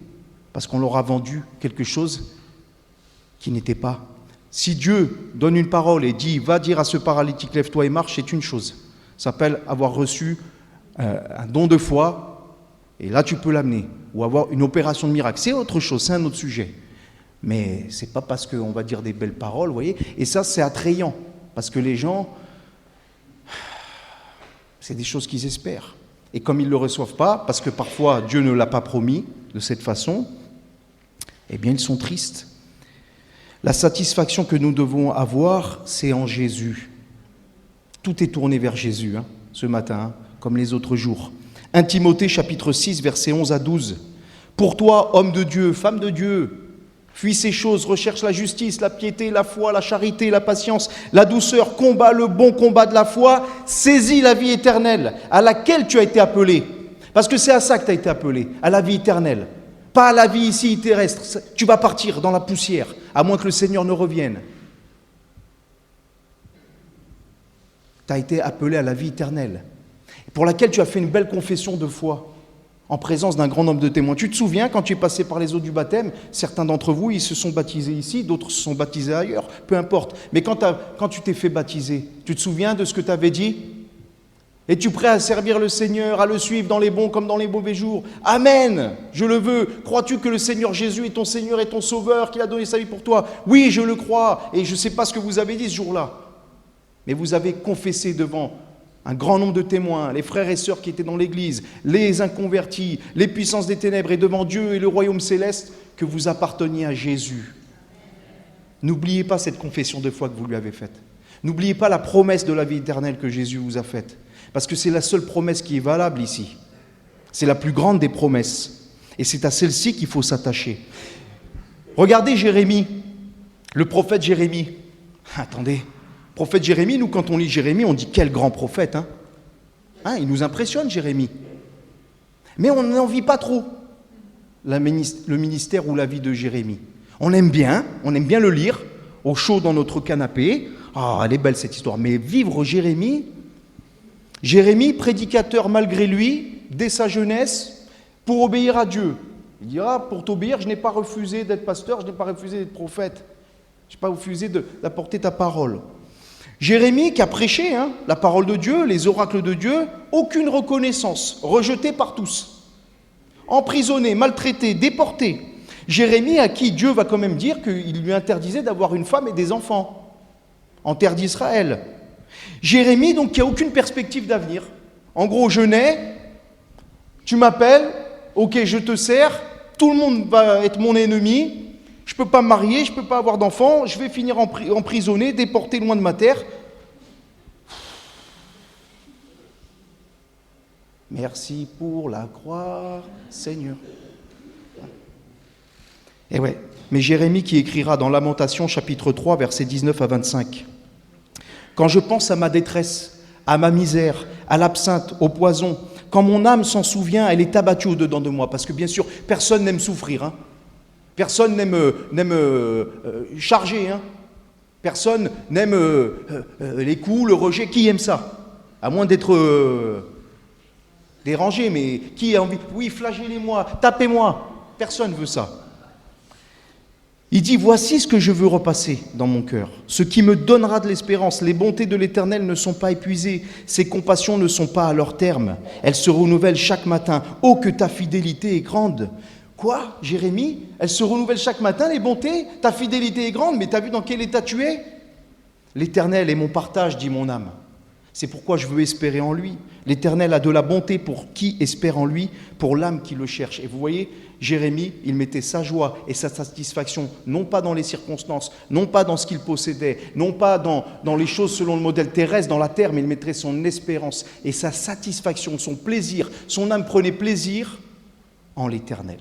parce qu'on leur a vendu quelque chose qui n'était pas. Si Dieu donne une parole et dit « va dire à ce paralytique, lève-toi et marche », c'est une chose. Ça s'appelle avoir reçu un don de foi, et là tu peux l'amener. Ou avoir une opération de miracle. C'est autre chose, c'est un autre sujet. Mais ce n'est pas parce qu'on va dire des belles paroles, vous voyez. Et ça, c'est attrayant, parce que les gens, c'est des choses qu'ils espèrent. Et comme ils ne le reçoivent pas, parce que parfois Dieu ne l'a pas promis de cette façon, eh bien ils sont tristes. La satisfaction que nous devons avoir, c'est en Jésus. Tout est tourné vers Jésus, ce matin, comme les autres jours. 1 Timothée, chapitre 6, versets 11 à 12. « Pour toi, homme de Dieu, femme de Dieu, fuis ces choses, recherche la justice, la piété, la foi, la charité, la patience, la douceur, combat le bon combat de la foi, saisis la vie éternelle à laquelle tu as été appelé. » Parce que c'est à ça que tu as été appelé, à la vie éternelle. Pas à la vie ici terrestre. Tu vas partir dans la poussière, à moins que le Seigneur ne revienne. Tu as été appelé à la vie éternelle, pour laquelle tu as fait une belle confession de foi, en présence d'un grand nombre de témoins. Tu te souviens, quand tu es passé par les eaux du baptême, certains d'entre vous, ils se sont baptisés ici, d'autres se sont baptisés ailleurs, peu importe. Mais quand tu t'es fait baptiser, tu te souviens de ce que tu avais dit ? Es-tu prêt à servir le Seigneur, à le suivre dans les bons comme dans les mauvais jours ? Amen, je le veux. Crois-tu que le Seigneur Jésus est ton Seigneur et ton Sauveur, qu'il a donné sa vie pour toi ? Oui, je le crois, et je ne sais pas ce que vous avez dit ce jour-là. Mais vous avez confessé devant un grand nombre de témoins, les frères et sœurs qui étaient dans l'église, les inconvertis, les puissances des ténèbres et devant Dieu et le royaume céleste, que vous apparteniez à Jésus. N'oubliez pas cette confession de foi que vous lui avez faite. N'oubliez pas la promesse de la vie éternelle que Jésus vous a faite. Parce que c'est la seule promesse qui est valable ici. C'est la plus grande des promesses. Et c'est à celle-ci qu'il faut s'attacher. Regardez Jérémie, le prophète Jérémie. Attendez, prophète Jérémie, nous quand on lit Jérémie, on dit quel grand prophète. Il nous impressionne Jérémie. Mais on n'en vit pas trop, le ministère ou la vie de Jérémie. On aime bien le lire, au chaud dans notre canapé. Ah, elle est belle cette histoire. Mais vivre Jérémie, prédicateur malgré lui, dès sa jeunesse, pour obéir à Dieu. Il dira, pour t'obéir, je n'ai pas refusé d'être pasteur, je n'ai pas refusé d'être prophète. Je n'ai pas refusé d'apporter ta parole. Jérémie qui a prêché la parole de Dieu, les oracles de Dieu, aucune reconnaissance, rejeté par tous. Emprisonné, maltraité, déporté. Jérémie à qui Dieu va quand même dire qu'il lui interdisait d'avoir une femme et des enfants en terre d'Israël. Jérémie donc qui n'a aucune perspective d'avenir. En gros, je nais, tu m'appelles, ok, je te sers, tout le monde va être mon ennemi, je ne peux pas me marier, je ne peux pas avoir d'enfants, je vais finir emprisonné, déporté loin de ma terre. Merci pour la croix, Seigneur. Et ouais, mais Jérémie qui écrira dans Lamentation chapitre 3, versets 19 à 25. Quand je pense à ma détresse, à ma misère, à l'absinthe, au poison, quand mon âme s'en souvient, elle est abattue au-dedans de moi. Parce que bien sûr, personne n'aime souffrir. Personne n'aime charger. Personne n'aime les coups, le rejet. Qui aime ça? À moins d'être dérangé, mais qui a envie? Oui, flagellez-moi, tapez-moi. Personne ne veut ça. Il dit, voici ce que je veux repasser dans mon cœur, ce qui me donnera de l'espérance. Les bontés de l'Éternel ne sont pas épuisées, ses compassions ne sont pas à leur terme. Elles se renouvellent chaque matin. Oh, que ta fidélité est grande. Quoi, Jérémie? Elles se renouvellent chaque matin, les bontés? Ta fidélité est grande, mais t'as vu dans quel état tu es? L'Éternel est mon partage, dit mon âme. C'est pourquoi je veux espérer en lui. L'Éternel a de la bonté pour qui espère en lui, pour l'âme qui le cherche. Et vous voyez, Jérémie, il mettait sa joie et sa satisfaction, non pas dans les circonstances, non pas dans ce qu'il possédait, non pas dans les choses selon le modèle terrestre, dans la terre, mais il mettrait son espérance et sa satisfaction, son plaisir. Son âme prenait plaisir en l'Éternel,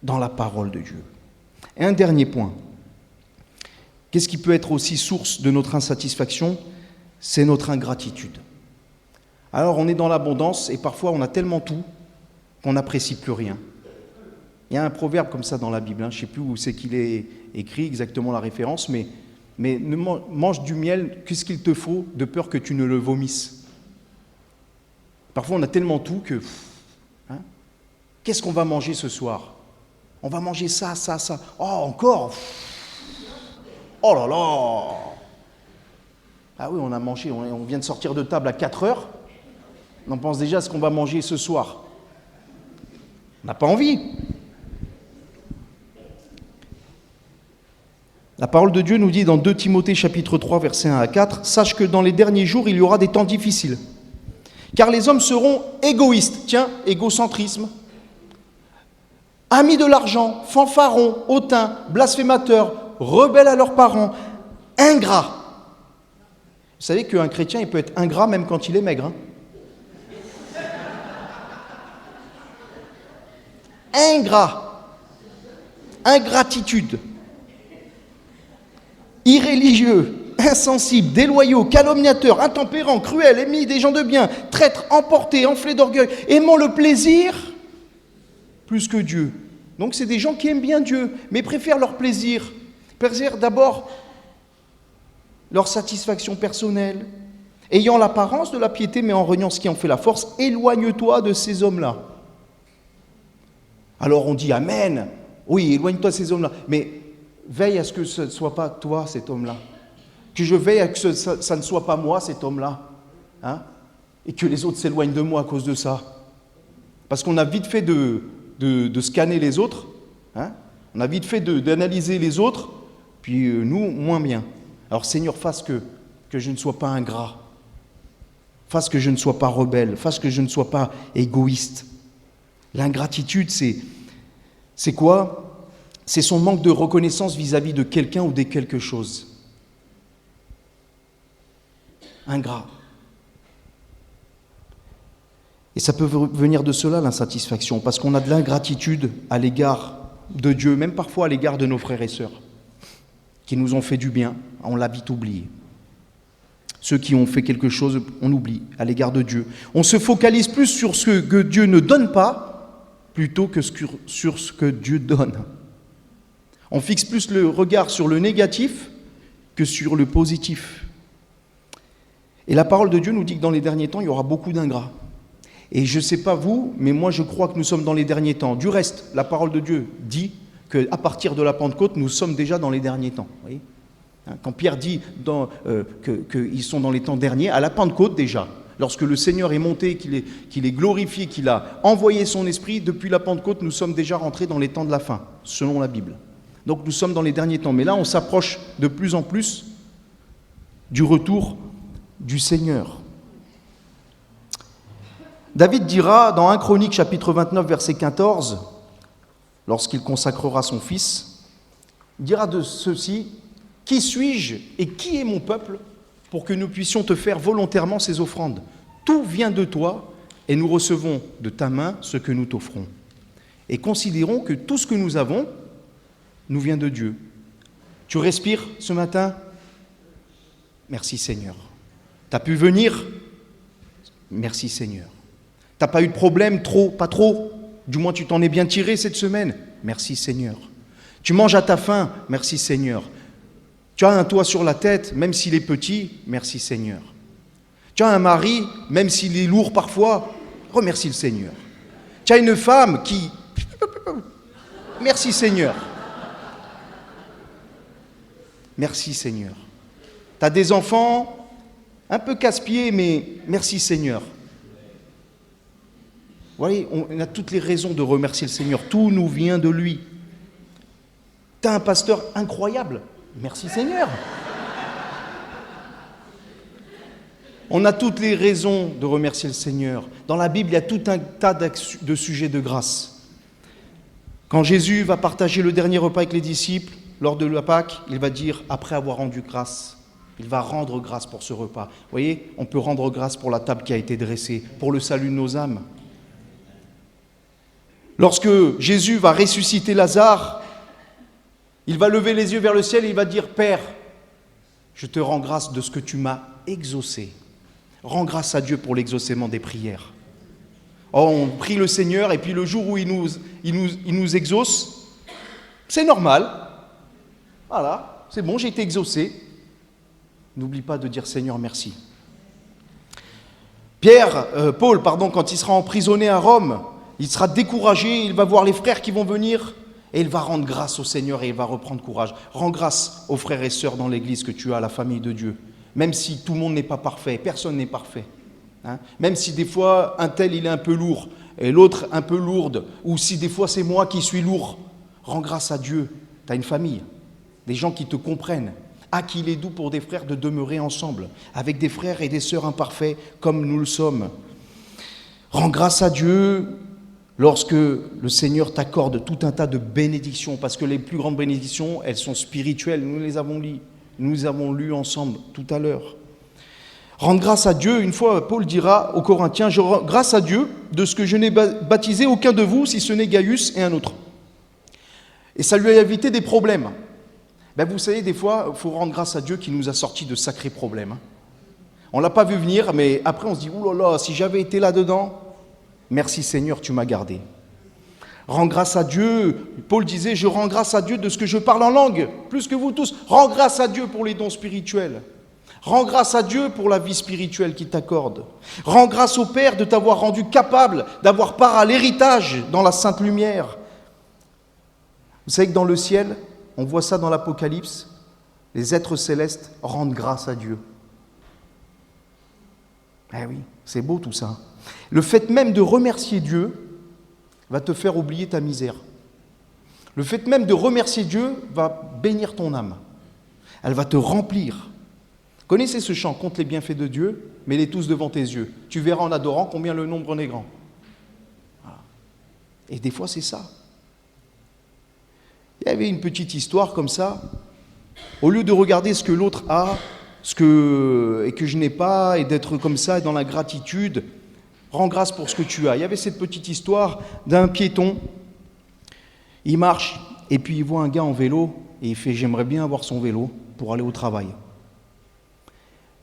dans la parole de Dieu. Et un dernier point. Qu'est-ce qui peut être aussi source de notre insatisfaction? C'est notre ingratitude. Alors on est dans l'abondance et parfois on a tellement tout qu'on n'apprécie plus rien. Il y a un proverbe comme ça dans la Bible, je ne sais plus où c'est qu'il est écrit exactement la référence, mais mange du miel, qu'est-ce qu'il te faut de peur que tu ne le vomisses? Parfois on a tellement tout que... Qu'est-ce qu'on va manger ce soir? On va manger ça, ça, ça. Oh, encore? Oh là là! Ah oui, on a mangé, on vient de sortir de table à 4 heures. On pense déjà à ce qu'on va manger ce soir. On n'a pas envie. La parole de Dieu nous dit dans 2 Timothée chapitre 3, versets 1 à 4, « Sache que dans les derniers jours, il y aura des temps difficiles. Car les hommes seront égoïstes. » Tiens, égocentrisme. « Amis de l'argent, fanfarons, hautains, blasphémateurs, rebelles à leurs parents, ingrats. » Vous savez qu'un chrétien, il peut être ingrat même quand il est maigre. Ingrat. Ingratitude. Irréligieux, insensibles, déloyaux, calomniateurs, intempérants, cruels, ennemis des gens de bien, traîtres, emportés, enflés d'orgueil, aimant le plaisir plus que Dieu. Donc c'est des gens qui aiment bien Dieu, mais préfèrent leur plaisir, préfèrent d'abord leur satisfaction personnelle, ayant l'apparence de la piété, mais en reniant ce qui en fait la force. Éloigne-toi de ces hommes-là. Alors on dit Amen, oui, éloigne-toi de ces hommes-là, mais veille à ce que ce ne soit pas toi, cet homme-là. Que je veille à ce que ça ne soit pas moi, cet homme-là. Et que les autres s'éloignent de moi à cause de ça. Parce qu'on a vite fait de scanner les autres. On a vite fait d'analyser les autres. Puis nous, moins bien. Alors Seigneur, fasse que que je ne sois pas ingrat, fasse que je ne sois pas rebelle, fasse que je ne sois pas égoïste. L'ingratitude, c'est quoi? C'est son manque de reconnaissance vis-à-vis de quelqu'un ou de quelque chose. Ingrat. Et ça peut venir de cela, l'insatisfaction, parce qu'on a de l'ingratitude à l'égard de Dieu, même parfois à l'égard de nos frères et sœurs, qui nous ont fait du bien, on l'a vite oublié. Ceux qui ont fait quelque chose, on oublie à l'égard de Dieu. On se focalise plus sur ce que Dieu ne donne pas, plutôt que sur ce que Dieu donne. On fixe plus le regard sur le négatif que sur le positif. Et la parole de Dieu nous dit que dans les derniers temps, il y aura beaucoup d'ingrats. Et je ne sais pas vous, mais moi je crois que nous sommes dans les derniers temps. Du reste, la parole de Dieu dit qu'à partir de la Pentecôte, nous sommes déjà dans les derniers temps. Vous voyez ? Quand Pierre dit qu'ils sont dans les temps derniers, à la Pentecôte déjà, lorsque le Seigneur est monté, qu'il est glorifié, qu'il a envoyé son esprit, depuis la Pentecôte, nous sommes déjà rentrés dans les temps de la fin, selon la Bible. Donc nous sommes dans les derniers temps. Mais là, on s'approche de plus en plus du retour du Seigneur. David dira dans 1 Chronique chapitre 29 verset 14, lorsqu'il consacrera son fils, il dira de ceci: « Qui suis-je et qui est mon peuple pour que nous puissions te faire volontairement ces offrandes ? Tout vient de toi et nous recevons de ta main ce que nous t'offrons. Et considérons que tout ce que nous avons nous vient de Dieu. » Tu respires ce matin ? Merci Seigneur. Tu as pu venir ? Merci Seigneur. Tu n'as pas eu de problème, trop, pas trop. Du moins, tu t'en es bien tiré cette semaine. Merci Seigneur. Tu manges à ta faim. Merci Seigneur. Tu as un toit sur la tête, même s'il est petit. Merci Seigneur. Tu as un mari, même s'il est lourd parfois. Remercie le Seigneur. Tu as une femme qui... Merci Seigneur. Merci Seigneur. Tu as des enfants, un peu casse-pieds, mais merci Seigneur. Vous voyez, on a toutes les raisons de remercier le Seigneur. Tout nous vient de lui. Tu as un pasteur incroyable. Merci Seigneur. On a toutes les raisons de remercier le Seigneur. Dans la Bible, il y a tout un tas de sujets de grâce. Quand Jésus va partager le dernier repas avec les disciples, lors de la Pâque, il va dire, après avoir rendu grâce, il va rendre grâce pour ce repas. Vous voyez, on peut rendre grâce pour la table qui a été dressée, pour le salut de nos âmes. Lorsque Jésus va ressusciter Lazare, il va lever les yeux vers le ciel et il va dire « Père, je te rends grâce de ce que tu m'as exaucé. Rends grâce à Dieu pour l'exaucement des prières. » Oh, on prie le Seigneur et puis le jour où il nous exauce, c'est normal. Voilà, c'est bon, j'ai été exaucé. N'oublie pas de dire Seigneur, merci. Paul, quand il sera emprisonné à Rome, il sera découragé, il va voir les frères qui vont venir et il va rendre grâce au Seigneur et il va reprendre courage. Rends grâce aux frères et sœurs dans l'église que tu as, la famille de Dieu. Même si tout le monde n'est pas parfait, personne n'est parfait. Même si des fois un tel il est un peu lourd et l'autre un peu lourde, ou si des fois c'est moi qui suis lourd, rends grâce à Dieu. Tu as une famille, des gens qui te comprennent. Ah, qu'il est doux pour des frères de demeurer ensemble, avec des frères et des sœurs imparfaits comme nous le sommes. Rends grâce à Dieu lorsque le Seigneur t'accorde tout un tas de bénédictions, parce que les plus grandes bénédictions, elles sont spirituelles. Nous les avons lues ensemble tout à l'heure. Rendre grâce à Dieu, une fois Paul dira aux Corinthiens, je rends grâce à Dieu de ce que je n'ai baptisé aucun de vous, si ce n'est Gaius et un autre. Et ça lui a évité des problèmes. Vous savez, des fois, il faut rendre grâce à Dieu qui nous a sortis de sacrés problèmes. On ne l'a pas vu venir, mais après on se dit, ouh là là, si j'avais été là-dedans, merci Seigneur, tu m'as gardé. Rends grâce à Dieu. Paul disait, je rends grâce à Dieu de ce que je parle en langue, plus que vous tous. Rends grâce à Dieu pour les dons spirituels. Rends grâce à Dieu pour la vie spirituelle qu'il t'accorde. Rends grâce au Père de t'avoir rendu capable d'avoir part à l'héritage dans la sainte lumière. Vous savez que dans le ciel, on voit ça dans l'Apocalypse, les êtres célestes rendent grâce à Dieu. Eh oui, c'est beau tout ça. Le fait même de remercier Dieu va te faire oublier ta misère. Le fait même de remercier Dieu va bénir ton âme. Elle va te remplir. Connaissez ce chant, compte les bienfaits de Dieu, mets-les tous devant tes yeux. Tu verras en adorant combien le nombre en est grand. Voilà. Et des fois, c'est ça. Il y avait une petite histoire comme ça. Au lieu de regarder ce que l'autre a, et que je n'ai pas, et d'être comme ça, dans la gratitude, rends grâce pour ce que tu as. Il y avait cette petite histoire d'un piéton. Il marche, et puis il voit un gars en vélo, et il fait « J'aimerais bien avoir son vélo pour aller au travail ».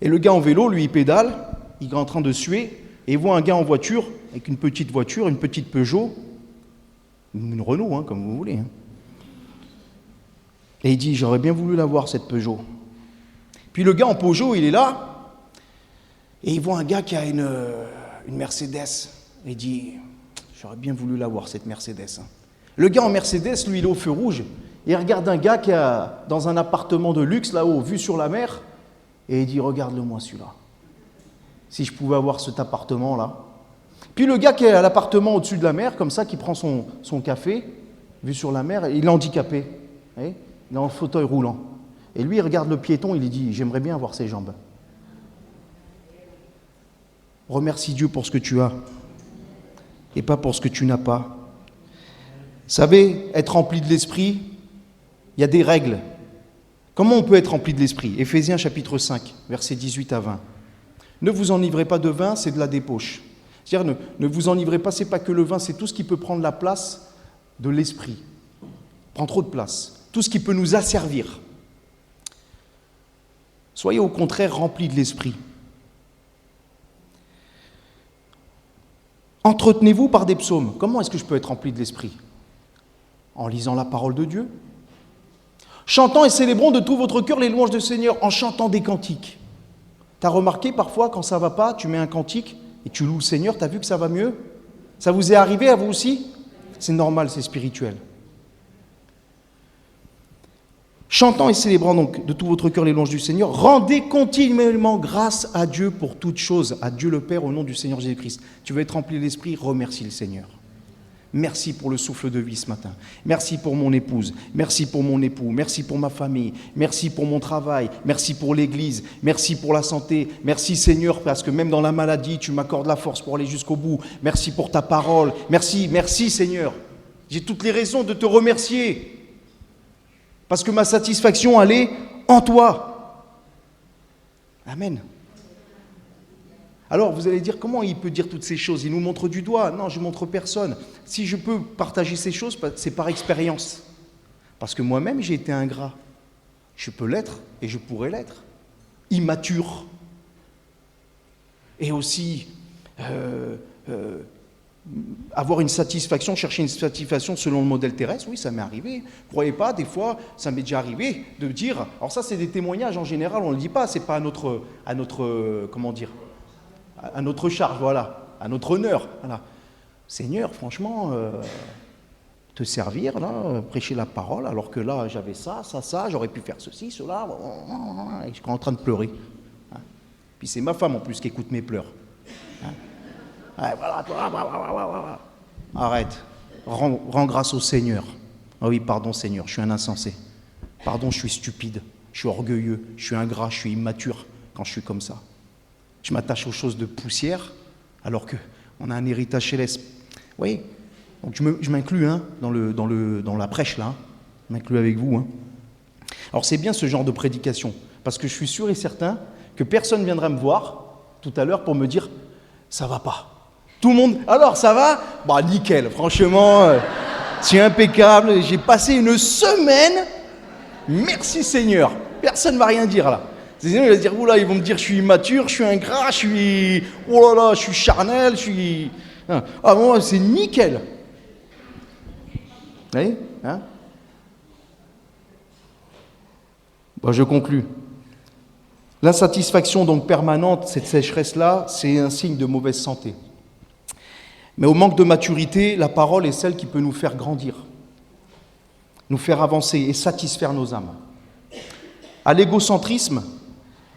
Et le gars en vélo, lui, il pédale, il est en train de suer, et il voit un gars en voiture, avec une petite voiture, une petite Peugeot, une Renault, comme vous voulez. Et il dit, j'aurais bien voulu l'avoir, cette Peugeot. Puis le gars en Peugeot, il est là, et il voit un gars qui a une Mercedes. Et il dit, j'aurais bien voulu l'avoir, cette Mercedes. Le gars en Mercedes, lui, il est au feu rouge, et il regarde un gars qui est dans un appartement de luxe, là-haut, vue sur la mer, et il dit, regarde-le-moi celui-là. Si je pouvais avoir cet appartement-là. Puis le gars qui est à l'appartement au-dessus de la mer, comme ça, qui prend son café, vue sur la mer, il est handicapé. Il est en fauteuil roulant. Et lui, il regarde le piéton, il lui dit, j'aimerais bien avoir ses jambes. Remercie Dieu pour ce que tu as, et pas pour ce que tu n'as pas. Vous savez, être rempli de l'esprit, il y a des règles. Comment on peut être rempli de l'esprit ? Éphésiens chapitre 5, versets 18 à 20. Ne vous enivrez pas de vin, c'est de la débauche. C'est-à-dire, ne vous enivrez pas, c'est pas que le vin, c'est tout ce qui peut prendre la place de l'esprit. Prend trop de place. Tout ce qui peut nous asservir. Soyez au contraire remplis de l'esprit. Entretenez-vous par des psaumes. Comment est-ce que je peux être rempli de l'esprit ? En lisant la parole de Dieu. Chantant et célébrons de tout votre cœur les louanges du Seigneur, en chantant des cantiques. Tu as remarqué parfois, quand ça ne va pas, tu mets un cantique et tu loues le Seigneur, tu as vu que ça va mieux ? Ça vous est arrivé à vous aussi ? C'est normal, c'est spirituel. Chantant et célébrant donc de tout votre cœur les louanges du Seigneur, rendez continuellement grâce à Dieu pour toutes choses, à Dieu le Père au nom du Seigneur Jésus-Christ. Tu veux être rempli de l'Esprit, remercie le Seigneur. Merci pour le souffle de vie ce matin. Merci pour mon épouse. Merci pour mon époux. Merci pour ma famille. Merci pour mon travail. Merci pour l'Église. Merci pour la santé. Merci Seigneur, parce que même dans la maladie, tu m'accordes la force pour aller jusqu'au bout. Merci pour ta parole. Merci, merci Seigneur. J'ai toutes les raisons de te remercier. Parce que ma satisfaction, elle est en toi. Amen. Alors, vous allez dire, comment il peut dire toutes ces choses ? Il nous montre du doigt. Non, je ne montre personne. Si je peux partager ces choses, c'est par expérience. Parce que moi-même, j'ai été ingrat. Je peux l'être et je pourrais l'être. Immature. Et aussi, avoir une satisfaction, chercher une satisfaction selon le modèle terrestre, oui, ça m'est arrivé. Ne croyez pas, des fois, ça m'est déjà arrivé de dire... Alors ça, c'est des témoignages en général, on ne le dit pas, c'est pas à notre comment dire, à notre charge, voilà, à notre honneur. Voilà. Seigneur, franchement, te servir, là, prêcher la parole, alors que là, j'avais ça, j'aurais pu faire ceci, cela, et je suis en train de pleurer. Puis c'est ma femme en plus qui écoute mes pleurs. Voilà. Arrête, rends grâce au Seigneur. Ah oui, pardon Seigneur, je suis un insensé. Pardon, je suis stupide, je suis orgueilleux, je suis ingrat, je suis immature quand je suis comme ça. Je m'attache aux choses de poussière, alors qu'on a un héritage céleste. Oui, donc je m'inclus dans la prêche, là. Je m'inclus avec vous. Alors c'est bien ce genre de prédication, parce que je suis sûr et certain que personne viendra me voir tout à l'heure pour me dire « ça va pas ». Tout le monde, alors ça va ? Bah nickel, franchement, c'est impeccable. J'ai passé une semaine, merci Seigneur. Personne ne va rien dire là. Sinon, il va se dire, oula, ils vont me dire, je suis immature, je suis ingrat, je suis charnel, je suis... Ah bon, c'est nickel. Vous voyez, je conclus. L'insatisfaction donc permanente, cette sécheresse-là, c'est un signe de mauvaise santé. Mais au manque de maturité, la parole est celle qui peut nous faire grandir, nous faire avancer et satisfaire nos âmes. À l'égocentrisme,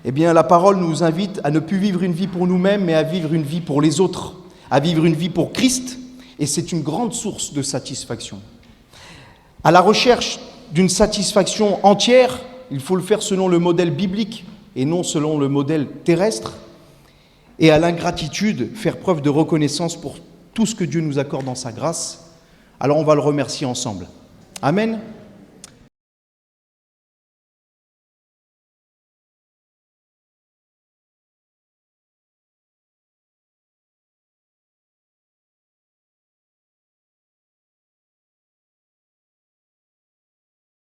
eh bien, la parole nous invite à ne plus vivre une vie pour nous-mêmes, mais à vivre une vie pour les autres, à vivre une vie pour Christ, et c'est une grande source de satisfaction. À la recherche d'une satisfaction entière, il faut le faire selon le modèle biblique, et non selon le modèle terrestre, et à l'ingratitude, faire preuve de reconnaissance pour tout ce que Dieu nous accorde dans sa grâce, alors on va le remercier ensemble. Amen.